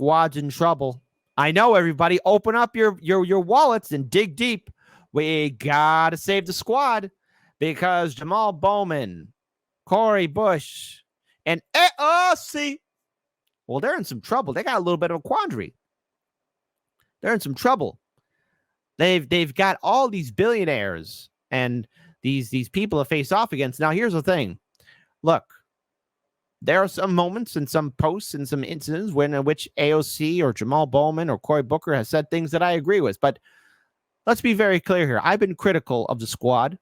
squad's in trouble. I know, everybody. Open up your wallets and dig deep. We got to save the squad because Jamaal Bowman, Cori Bush, and AOC, well, they're in some trouble. They got a little bit of a quandary. They're in some trouble. They've got all these billionaires and these people to face off against. Now, here's the thing. Look, there are some moments and some posts and some incidents in which AOC or Jamaal Bowman or Cory Booker has said things that I agree with. But let's be very clear here. I've been critical of the squad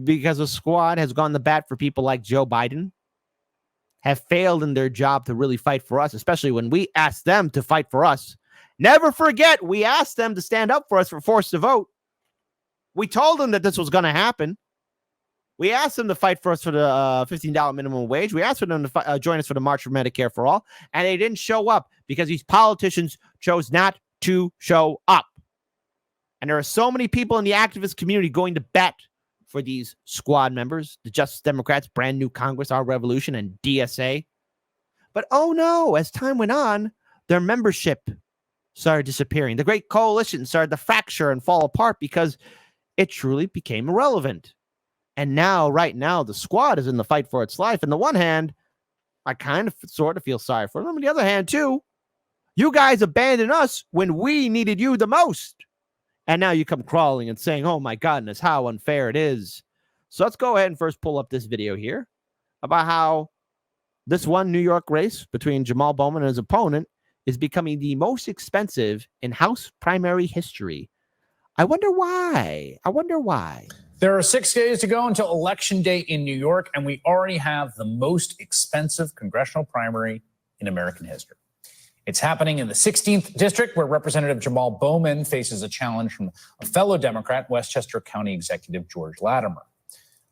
because the squad has gone to bat for people like Joe Biden, have failed in their job to really fight for us, especially when we asked them to fight for us. Never forget, we asked them to stand up for us for forced to vote. We told them that this was going to happen. We asked them to fight for us for the $15 minimum wage. We asked for them to join us for the March for Medicare for All, and they didn't show up because these politicians chose not to show up. And there are so many people in the activist community going to bat for these squad members, the Justice Democrats, Brand New Congress, Our Revolution, and DSA. But oh no, as time went on, their membership started disappearing. The Great Coalition started to fracture and fall apart because it truly became irrelevant. And now, right now, the squad is in the fight for its life. On the one hand, I kind of sort of feel sorry for them. On the other hand, too, you guys abandoned us when we needed you the most. And now you come crawling and saying, oh my goodness, how unfair it is. So let's go ahead and first pull up this video here about how this one New York race between Jamaal Bowman and his opponent is becoming the most expensive in House primary history. I wonder why. There are 6 days to go until Election Day in New York, and we already have the most expensive congressional primary in American history. It's happening in the 16th district, where Representative Jamaal Bowman faces a challenge from a fellow Democrat, Westchester County Executive George Latimer.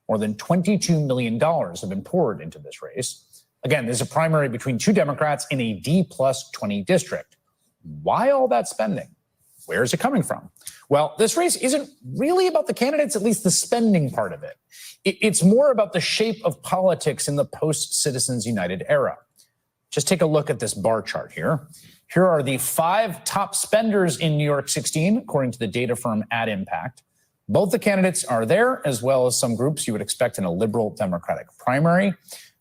More than $22 million have been poured into this race. Again, there's a primary between two Democrats in a D+20 district. Why all that spending? Where is it coming from? Well, this race isn't really about the candidates, at least the spending part of it. It's more about the shape of politics in the post-Citizens United era. Just take a look at this bar chart here. Here are the 5 top spenders in New York 16, according to the data firm Ad Impact. Both the candidates are there, as well as some groups you would expect in a liberal Democratic primary.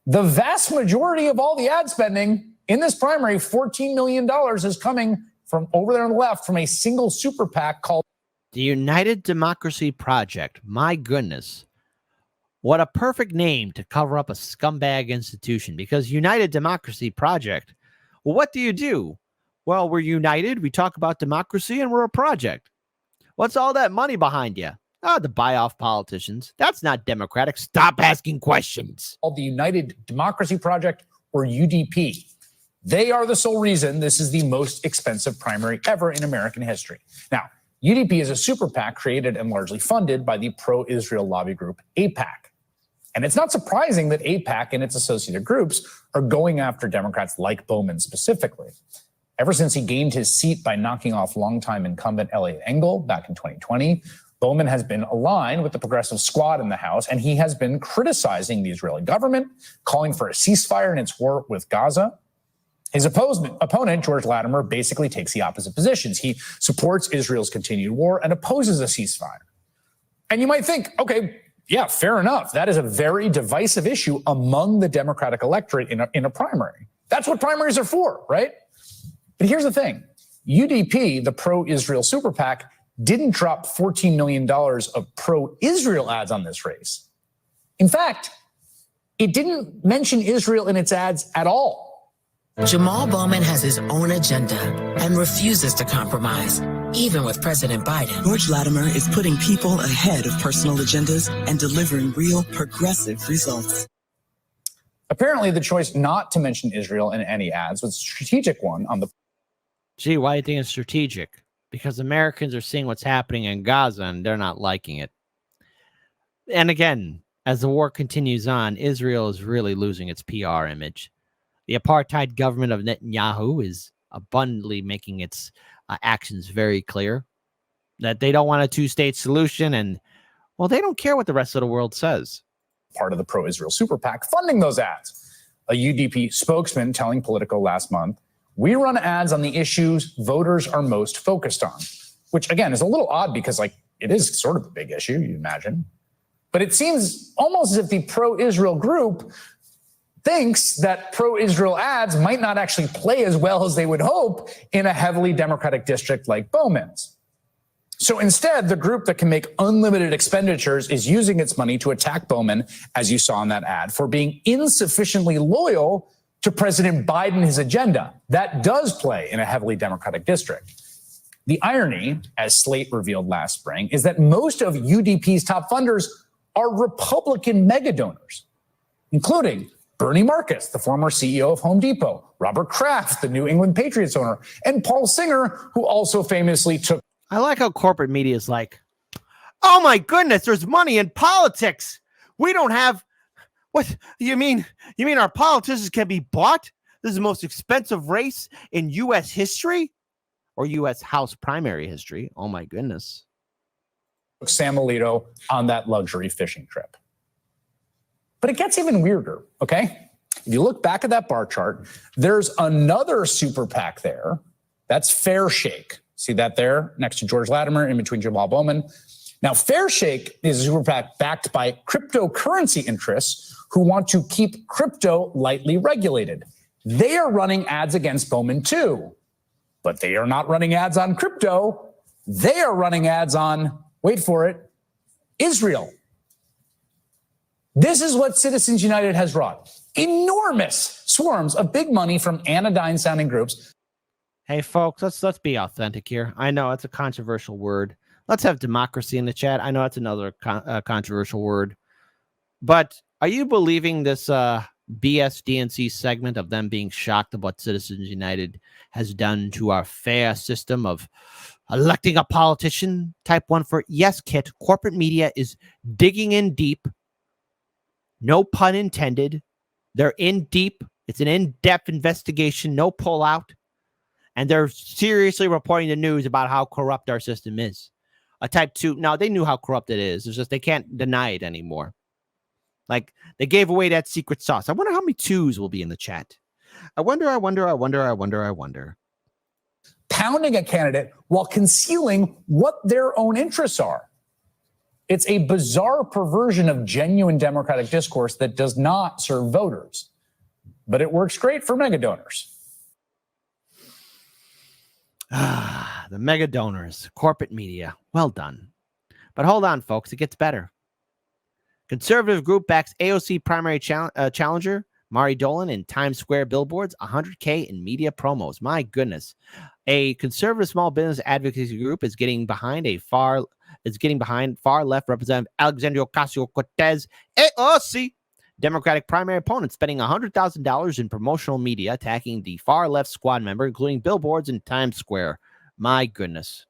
The vast majority of all the ad spending in this primary, $14 million, is coming from over there on the left from a single super PAC called the United Democracy Project. My goodness. What a perfect name to cover up a scumbag institution, because United Democracy Project. Well, what do? Well, we're united. We talk about democracy and we're a project. What's all that money behind you? To buy off politicians. That's not democratic. Stop asking questions. Called the United Democracy Project, or UDP. They are the sole reason this is the most expensive primary ever in American history. Now, UDP is a super PAC created and largely funded by the pro-Israel lobby group AIPAC. And it's not surprising that AIPAC and its associated groups are going after Democrats like Bowman specifically. Ever since he gained his seat by knocking off longtime incumbent Eliot Engel back in 2020, Bowman has been aligned with the progressive squad in the House, and he has been criticizing the Israeli government, calling for a ceasefire in its war with Gaza. His opponent, George Latimer, basically takes the opposite positions. He supports Israel's continued war and opposes a ceasefire. And you might think, okay, yeah, fair enough. That is a very divisive issue among the Democratic electorate in a primary. That's what primaries are for, right? But here's the thing. UDP, the pro-Israel super PAC, didn't drop $14 million of pro-Israel ads on this race. In fact, it didn't mention Israel in its ads at all. Jamaal Bowman has his own agenda and refuses to compromise, even with President Biden. George Latimer is putting people ahead of personal agendas and delivering real progressive results. Apparently, the choice not to mention Israel in any ads was a strategic one on the... Gee, why do you think it's strategic? Because Americans are seeing what's happening in Gaza and they're not liking it. And again, as the war continues on, Israel is really losing its PR image. The apartheid government of Netanyahu is abundantly making its actions very clear that they don't want a two-state solution, and, well, they don't care what the rest of the world says. Part of the pro-Israel super PAC funding those ads. A UDP spokesman telling Politico last month, We run ads on the issues voters are most focused on, which again is a little odd because like it is sort of a big issue, you imagine. But it seems almost as if the pro-Israel group thinks that pro-Israel ads might not actually play as well as they would hope in a heavily Democratic district like Bowman's. So instead, the group that can make unlimited expenditures is using its money to attack Bowman, as you saw in that ad, for being insufficiently loyal to President Biden, his agenda. That does play in a heavily Democratic district. The irony, as Slate revealed last spring, is that most of UDP's top funders are Republican mega donors, including Bernie Marcus, the former CEO of Home Depot, Robert Kraft, the New England Patriots owner, and Paul Singer, who also famously took. I like how corporate media is like, oh my goodness, there's money in politics. We don't have, what you mean? You mean our politicians can be bought? This is the most expensive race in U.S. history or U.S. House primary history. Oh my goodness. Sam Alito on that luxury fishing trip. But it gets even weirder, okay? If you look back at that bar chart, there's another super PAC there. That's Fair Shake. See that there next to George Latimer, in between Jamaal Bowman. Now, Fair Shake is a super PAC backed by cryptocurrency interests who want to keep crypto lightly regulated. They are running ads against Bowman too, but they are not running ads on crypto. They are running ads on, wait for it, Israel. This is what Citizens United has wrought. Enormous swarms of big money from anodyne-sounding groups. Hey, folks, let's be authentic here. I know it's a controversial word. Let's have democracy in the chat. I know that's another controversial word. But are you believing this BS DNC segment of them being shocked at what Citizens United has done to our fair system of electing a politician? Type 1 for yes, Kit. Corporate media is digging in deep. No pun intended. They're in deep. It's an in-depth investigation, no pullout. And they're seriously reporting the news about how corrupt our system is. A type 2, now they knew how corrupt it is. It's just they can't deny it anymore. Like, they gave away that secret sauce. I wonder how many 2s will be in the chat. I wonder. Pounding a candidate while concealing what their own interests are. It's a bizarre perversion of genuine democratic discourse that does not serve voters, but it works great for mega donors. The mega donors, corporate media, well done. But hold on, folks, it gets better. Conservative group backs AOC primary challenger, Mari Dolan, in Times Square billboards, $100K in media promos. My goodness. A conservative small business advocacy group is getting behind far left Representative Alexandria Ocasio-Cortez, AOC, Democratic primary opponent, spending $100,000 in promotional media attacking the far left squad member, including billboards in Times Square. My goodness.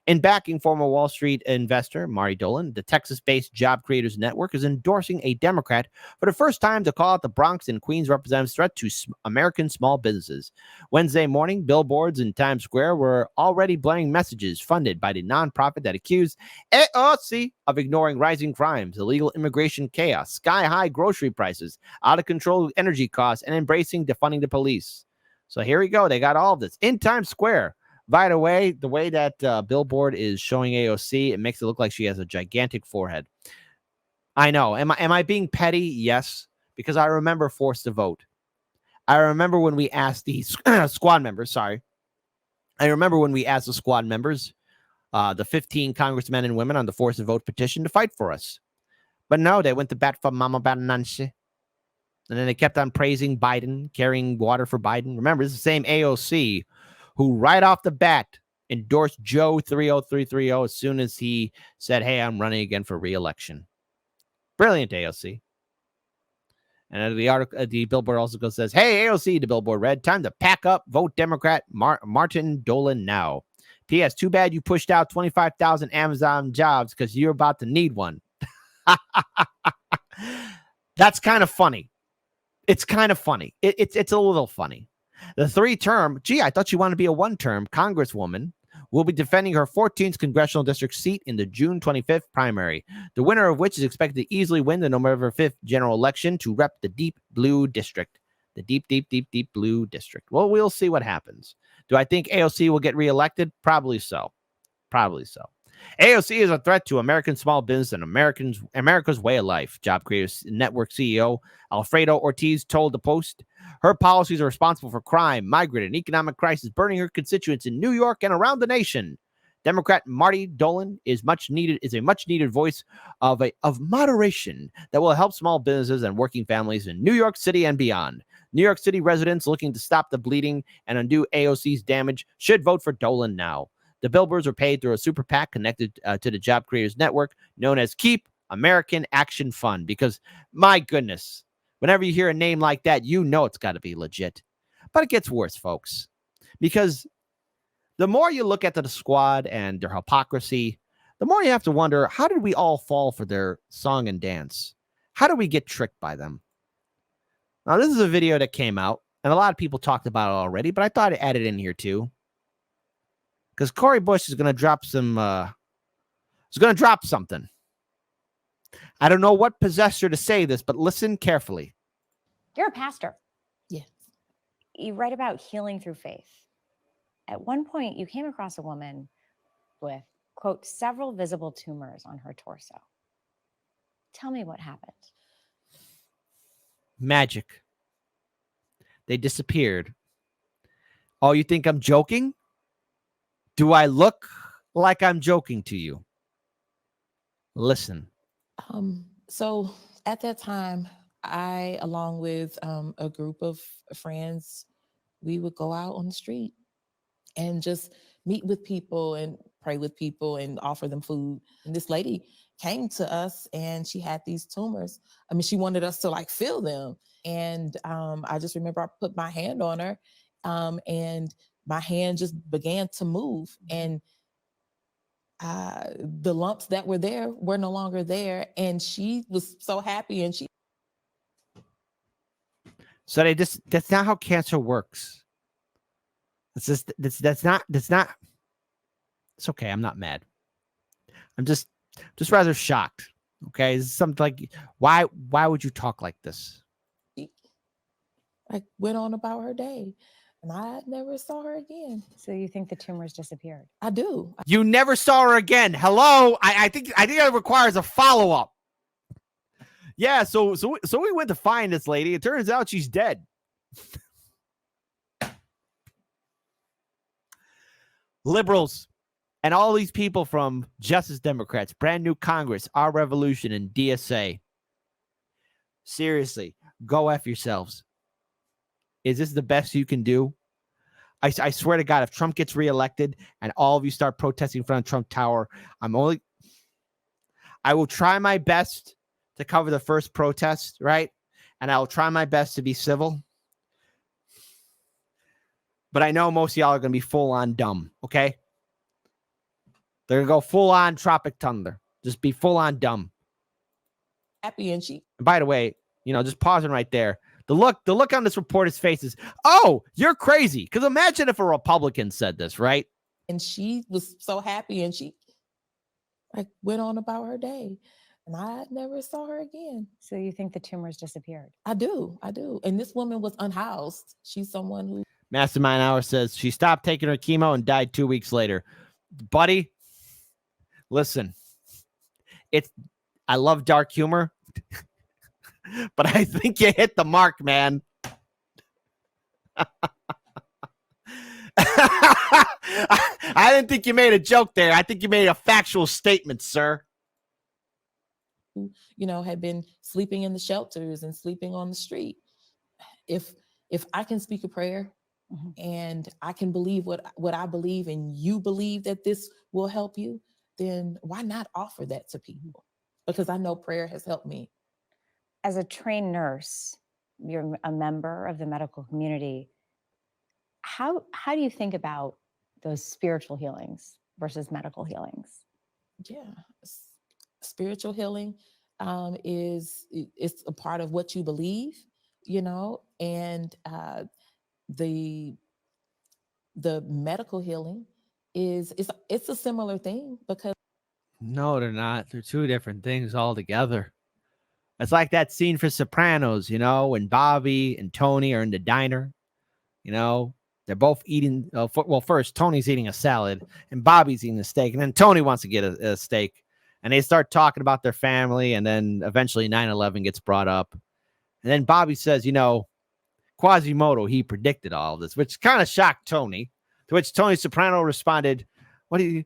In backing former Wall Street investor Mari Dolan, the Texas-based Job Creators Network is endorsing a Democrat for the first time to call out the Bronx and Queens representative's threat to American small businesses. Wednesday morning, billboards in Times Square were already blaring messages funded by the nonprofit that accused AOC of ignoring rising crimes, illegal immigration chaos, sky-high grocery prices, out-of-control energy costs, and embracing defunding the police. So here we go. They got all of this in Times Square. By the way that billboard is showing AOC, it makes it look like she has a gigantic forehead. I know. Am I being petty? Yes, because I remember Forced to Vote. I remember when we asked the squad members, the 15 congressmen and women on the Forced to Vote petition to fight for us. But no, they went to bat for Mama Nancy. And then they kept on praising Biden, carrying water for Biden. Remember, this is the same AOC who right off the bat endorsed Joe 30330 as soon as he said, hey, I'm running again for re-election. Brilliant, AOC. And the billboard also says, hey, AOC, the billboard read, time to pack up, vote Democrat Martin Dolan now. P.S. Too bad you pushed out 25,000 Amazon jobs because you're about to need one. That's kind of funny. It's kind of funny. It's a little funny. The 3-term, I thought she wanted to be a 1-term Congresswoman, will be defending her 14th congressional district seat in the June 25th primary, the winner of which is expected to easily win the November 5th general election to rep the deep blue district. The deep, deep, deep, deep blue district. Well, we'll see what happens. Do I think AOC will get reelected? Probably so. Probably so. AOC is a threat to American small business and America's way of life, Job Creators Network CEO Alfredo Ortiz told the Post. Her policies are responsible for crime, migrant, and economic crisis, burning her constituents in New York and around the nation. Democrat Marty Dolan is a much needed voice of moderation that will help small businesses and working families in New York City and beyond. New York City residents looking to stop the bleeding and undo AOC's damage should vote for Dolan now. The billboards are paid through a super PAC connected to the Job Creators Network known as Keep American Action Fund, because my goodness, whenever you hear a name like that, you know it's got to be legit. But it gets worse, folks, because the more you look at the squad and their hypocrisy, the more you have to wonder, how did we all fall for their song and dance? How did we get tricked by them? Now, this is a video that came out, and a lot of people talked about it already, but I thought I'd add it in here too. Because Cori Bush is going to drop something. I don't know what possessed her to say this, but listen carefully. You're a pastor. Yes. You write about healing through faith. At one point, you came across a woman with, quote, several visible tumors on her torso. Tell me what happened. Magic. They disappeared. Oh, you think I'm joking? Do I look like I'm joking to you? Listen. So at that time, I, along with a group of friends, we would go out on the street and just meet with people and pray with people and offer them food. And this lady came to us and she had these tumors. I mean, she wanted us to like feel them. And I just remember I put my hand on her and my hand just began to move. And the lumps that were there were no longer there. And she was so happy. And she. So that's not how cancer works. That's not, it's okay. I'm not mad. I'm just rather shocked. Okay. It's something like, why would you talk like this? Like went on about her day and I never saw her again. So you think the tumors disappeared? I do. You never saw her again. Hello. I think it requires a follow-up. Yeah. So we went to find this lady. It turns out she's dead. Liberals and all these people from Justice Democrats, Brand New Congress, Our Revolution, and DSA. Seriously, go F yourselves. Is this the best you can do? I swear to God, if Trump gets reelected and all of you start protesting in front of Trump Tower, I will try my best to cover the first protest, right? And I will try my best to be civil. But I know most of y'all are going to be full on dumb, okay? They're going to go full on Tropic Thunder. Just be full on dumb. Happy and she. And by the way, just pausing right there. The look on this reporter's face is, oh, you're crazy. Because imagine if a Republican said this, right? And she was so happy and she like went on about her day. And I never saw her again. So you think the tumors disappeared? I do. And this woman was unhoused. She's someone who. Mastermind Hour says she stopped taking her chemo and died 2 weeks later. Buddy, listen, I love dark humor, but I think you hit the mark, man. I didn't think you made a joke there. I think you made a factual statement, sir. Had been sleeping in the shelters and sleeping on the street. If I can speak a prayer, and I can believe what I believe and you believe that this will help you, then why not offer that to people? Because I know prayer has helped me. As a trained nurse, you're a member of the medical community. How do you think about those spiritual healings versus medical healings? Yeah, spiritual healing it's a part of what you believe, and the medical healing it's a similar thing because no, they're not. They're two different things altogether. It's like that scene for Sopranos, you know, when Bobby and Tony are in the diner. You know, they're both eating. Well, first Tony's eating a salad and Bobby's eating a steak, and then Tony wants to get a steak, and they start talking about their family, and then eventually 9/11 gets brought up, and then Bobby says, you know, Quasimodo, he predicted all of this, which kind of shocked Tony. To which Tony Soprano responded, "What do you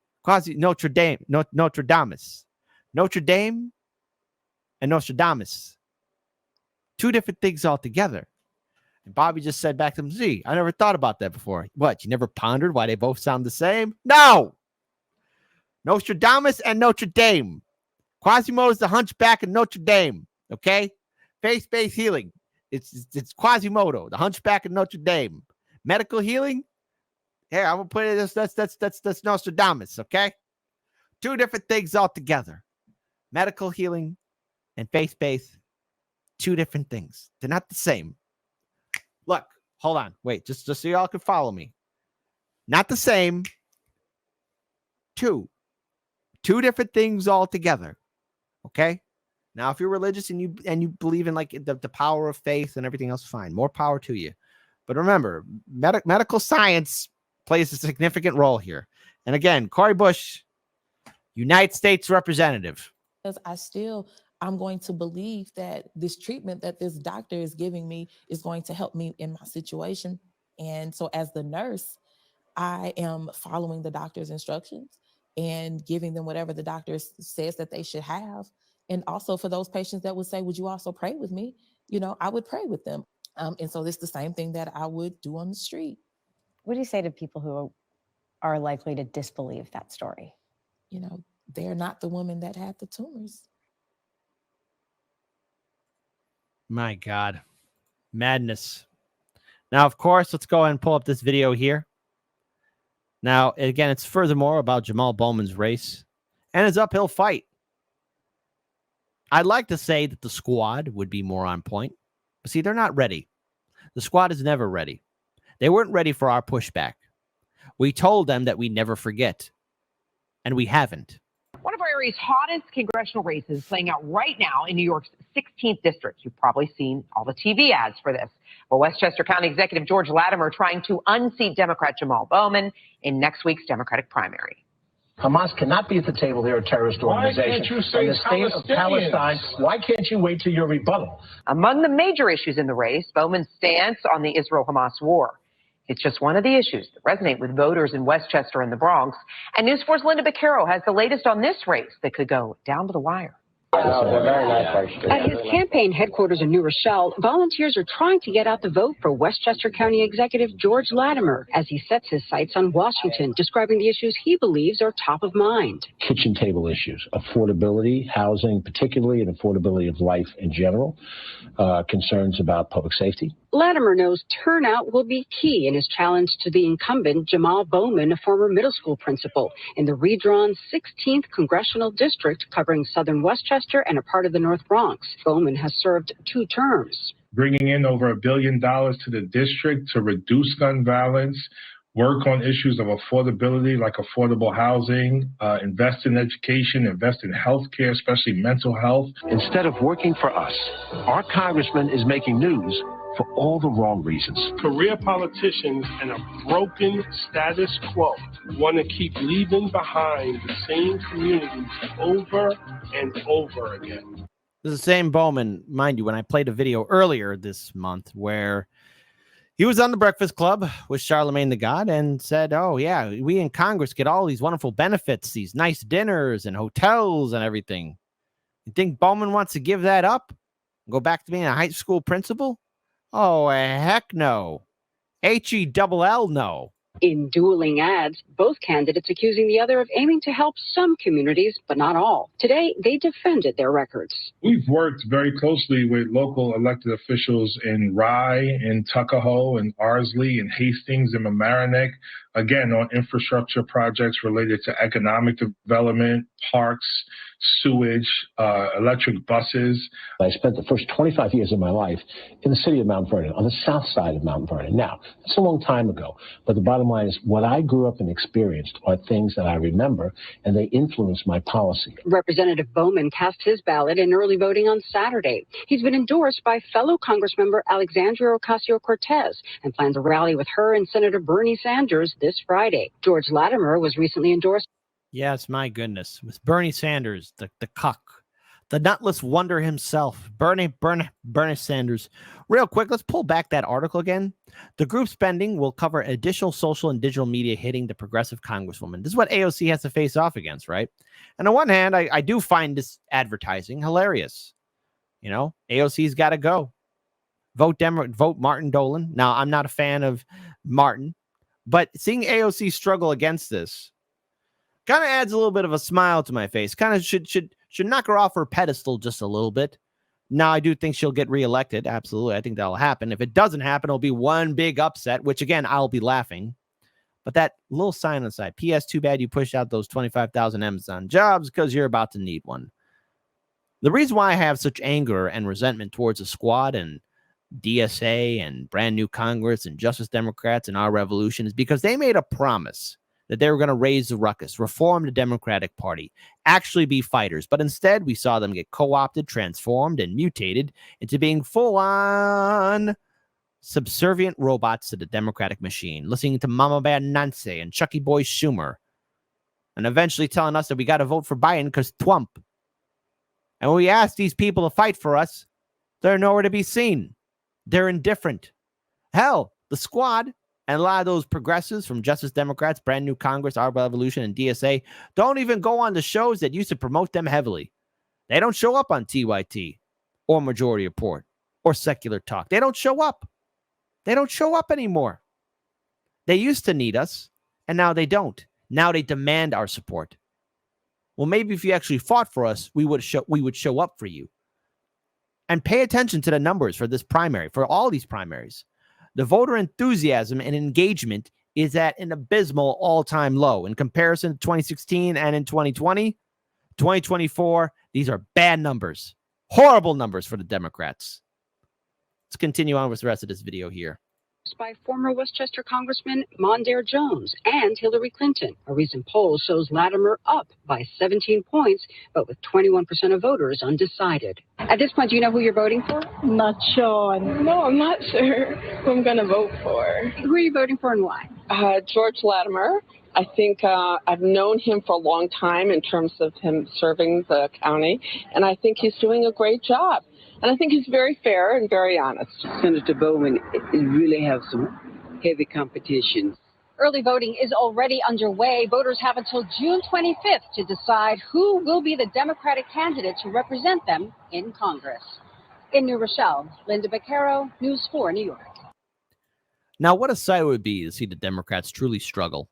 Notre Dame, Notre Dame, Notre Dame, and Nostradamus, two different things altogether." And Bobby just said back to him, "See, I never thought about that before." What, you never pondered why they both sound the same? No! Nostradamus and Notre Dame. Quasimodo is the hunchback of Notre Dame, okay? Faith-based healing. It's Quasimodo, the hunchback of Notre Dame. Medical healing? Here, I'm going to put it, that's Nostradamus, okay? Two different things altogether. Medical healing and faith-based, two different things. They're not the same. Look, hold on. Wait, just so y'all can follow me. Not the same. Two different things altogether. Okay? Now, if you're religious and you believe in like the power of faith and everything else, fine. More power to you. But remember, medical science plays a significant role here. And again, Cori Bush, United States representative. Because I'm going to believe that this treatment that this doctor is giving me is going to help me in my situation. And so as the nurse, I am following the doctor's instructions and giving them whatever the doctor says that they should have. And also for those patients that would say, would you also pray with me? You know, I would pray with them. And so it's the same thing that I would do on the street. What do you say to people who are likely to disbelieve that story? You know, they're not the woman that had the tumors. My God. Madness. Now, of course, let's go ahead and pull up this video here. Now, again, it's furthermore about Jamaal Bowman's race and his uphill fight. I'd like to say that the squad would be more on point. But see, they're not ready. The squad is never ready. They weren't ready for our pushback. We told them that we never forget. And we haven't. One of our area's hottest congressional races playing out right now in New York's 16th district. You've probably seen all the TV ads for this. Well, Westchester County Executive George Latimer trying to unseat Democrat Jamaal Bowman in next week's Democratic primary. Hamas cannot be at the table. They're a terrorist organization. Why can't you say the state of Palestine, why can't you wait till your rebuttal? Among the major issues in the race, Bowman's stance on the Israel-Hamas war. It's just one of the issues that resonate with voters in Westchester and the Bronx. And News 4's Linda Beccaro has the latest on this race that could go down to the wire. At his campaign headquarters in New Rochelle, volunteers are trying to get out the vote for Westchester County Executive George Latimer as he sets his sights on Washington, describing the issues he believes are top of mind. Kitchen table issues, affordability, housing particularly, and affordability of life in general, concerns about public safety. Latimer knows turnout will be key in his challenge to the incumbent Jamaal Bowman, a former middle school principal, in the redrawn 16th congressional district covering southern Westchester and a part of the North Bronx. Bowman has served 2 terms. Bringing in over $1 billion to the district to reduce gun violence, work on issues of affordability like affordable housing, invest in education, invest in healthcare, especially mental health. Instead of working for us, our congressman is making news for all the wrong reasons. Career politicians in a broken status quo want to keep leaving behind the same communities over and over again. This is the same Bowman, mind you, when I played a video earlier this month where he was on the Breakfast Club with Charlemagne the God and said, oh, yeah, we in Congress get all these wonderful benefits, these nice dinners and hotels and everything. You think Bowman wants to give that up? Go back to being a high school principal? Oh, heck no. H-E-double-L no. In dueling ads, both candidates accusing the other of aiming to help some communities, but not all. Today, they defended their records. We've worked very closely with local elected officials in Rye, in Tuckahoe, in Ardsley, in Hastings, and Mamaroneck, again, on infrastructure projects related to economic development, parks, sewage, electric buses. I spent the first 25 years of my life in the city of Mount Vernon, on the south side of Mount Vernon. Now, that's a long time ago, but the bottom line is what I grew up and experienced are things that I remember, and they influence my policy. Representative Bowman cast his ballot in early voting on Saturday. He's been endorsed by fellow Congressmember Alexandria Ocasio-Cortez and plans a rally with her and Senator Bernie Sanders this Friday. George Latimer was recently endorsed. Yes, my goodness. With Bernie Sanders, the cuck, the nutless wonder himself, Bernie Sanders. Real quick, let's pull back that article again. The group spending will cover additional social and digital media hitting the progressive congresswoman. This is what AOC has to face off against, right? And on one hand, I do find this advertising hilarious. You know, AOC's got to go. Vote Martin Dolan. Now, I'm not a fan of Martin, but seeing AOC struggle against this kind of adds a little bit of a smile to my face. Kind of should knock her off her pedestal just a little bit. Now, I do think she'll get reelected. Absolutely. I think that'll happen. If it doesn't happen, it'll be one big upset, which, again, I'll be laughing. But that little sign on the side, P.S. Too bad you pushed out those 25,000 Amazon jobs because you're about to need one. The reason why I have such anger and resentment towards the squad and DSA and brand new Congress and Justice Democrats and our revolution is because they made a promise that they were going to raise the ruckus, reform the Democratic Party, actually be fighters. But instead, we saw them get co-opted, transformed, and mutated into being full-on subservient robots to the Democratic machine, listening to Mama Bear Nancy and Chucky Boy Schumer, and eventually telling us that we got to vote for Biden because Trump. And when we ask these people to fight for us, they're nowhere to be seen. They're indifferent. Hell, the squad and a lot of those progressives from Justice Democrats, Brand New Congress, Our Revolution, and DSA don't even go on the shows that used to promote them heavily. They don't show up on TYT or Majority Report or Secular Talk. They don't show up. They don't show up anymore. They used to need us, and now they don't. Now they demand our support. Well, maybe if you actually fought for us, we would show up for you. And pay attention to the numbers for this primary, for all these primaries. The voter enthusiasm and engagement is at an abysmal all-time low. In comparison to 2016 and in 2020, 2024, these are bad numbers. Horrible numbers for the Democrats. Let's continue on with the rest of this video here. By former Westchester Congressman Mondaire Jones and Hillary Clinton. A recent poll shows Latimer up by 17 points, but with 21% of voters undecided. At this point, do you know who you're voting for? Not sure. No, I'm not sure who I'm going to vote for. Who are you voting for and why? George Latimer. I think I've known him for a long time in terms of him serving the county, and I think he's doing a great job. And I think he's very fair and very honest. Senator Bowman really have some heavy competition. Early voting is already underway. Voters have until June 25th to decide who will be the Democratic candidate to represent them in Congress. In New Rochelle, Linda Beccaro, News 4 New York. Now, what a sight it would be to see the Democrats truly struggle.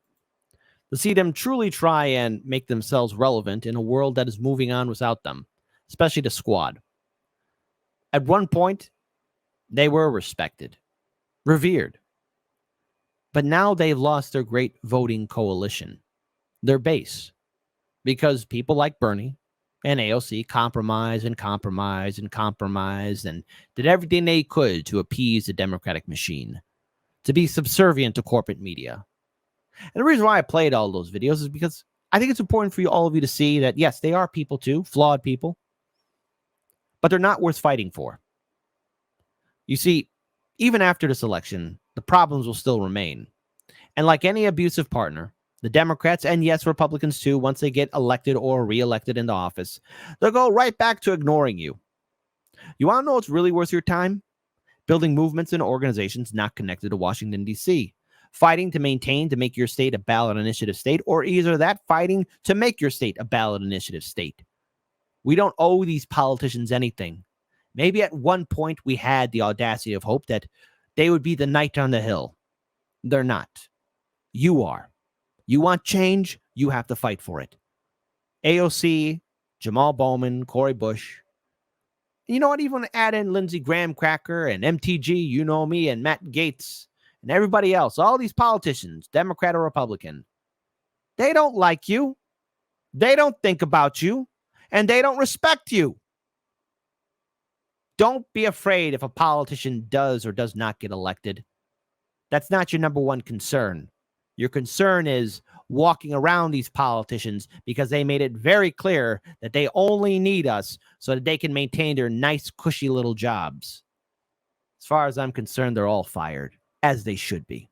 To see them truly try and make themselves relevant in a world that is moving on without them, especially the squad. At one point, they were respected, revered. But now they've lost their great voting coalition, their base, because people like Bernie and AOC compromised and did everything they could to appease the Democratic machine, to be subservient to corporate media. And the reason why I played all those videos is because I think it's important for all of you to see that, yes, they are people too, flawed people, but they're not worth fighting for. You see, even after this election, the problems will still remain. And like any abusive partner, the Democrats, and yes, Republicans too, once they get elected or reelected into office, they'll go right back to ignoring you. You want to know what's really worth your time? Building movements and organizations not connected to Washington, D.C., fighting to make your state a ballot initiative state, or either that fighting to make your state a ballot initiative state. We don't owe these politicians anything. Maybe at one point we had the audacity of hope that they would be the knight on the hill. They're not. You are. You want change? You have to fight for it. AOC, Jamaal Bowman, Cori Bush. You know what? Even add in Lindsey Graham Cracker and MTG, you know me, and Matt Gaetz and everybody else. All these politicians, Democrat or Republican. They don't like you. They don't think about you, and they don't respect you. Don't be afraid if a politician does or does not get elected. That's not your number one concern. Your concern is walking around these politicians because they made it very clear that they only need us so that they can maintain their nice, cushy little jobs. As far as I'm concerned, they're all fired, as they should be.